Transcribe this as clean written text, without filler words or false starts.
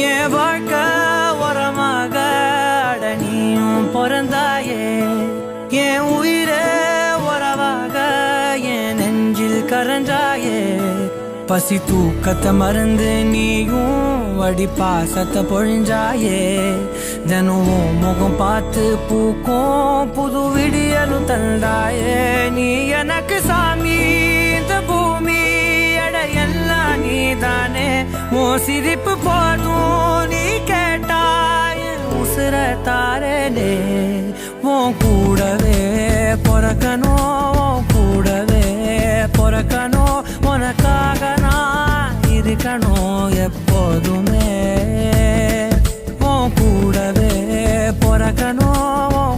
என் வாழ்க்கை உரமாக அடனியும் பிறந்தாயே என் உயிரே உறவாக என் நெஞ்சில் கரஞ்சாயே பசி தூக்கத்தை மறந்து நீயும் அடி பாசத்தை பொழிஞ்சாயே தினம் முகம் பார்த்து பூக்கும் புது விடியலும் தந்தாயே நீ எனக்கு சாமி இந்த பூமி அட எல்லாம் நீ தானே ஓ சிரிப்பு போதும் நீ கேட்டாய் உசுர தாரே உன் கூடவே பொறக்கணும் கூடவே பொறக்கணும் உனக்காக நான் இருக்கணும் எப்போதுமே உன் கூடவே பொறக்கணும்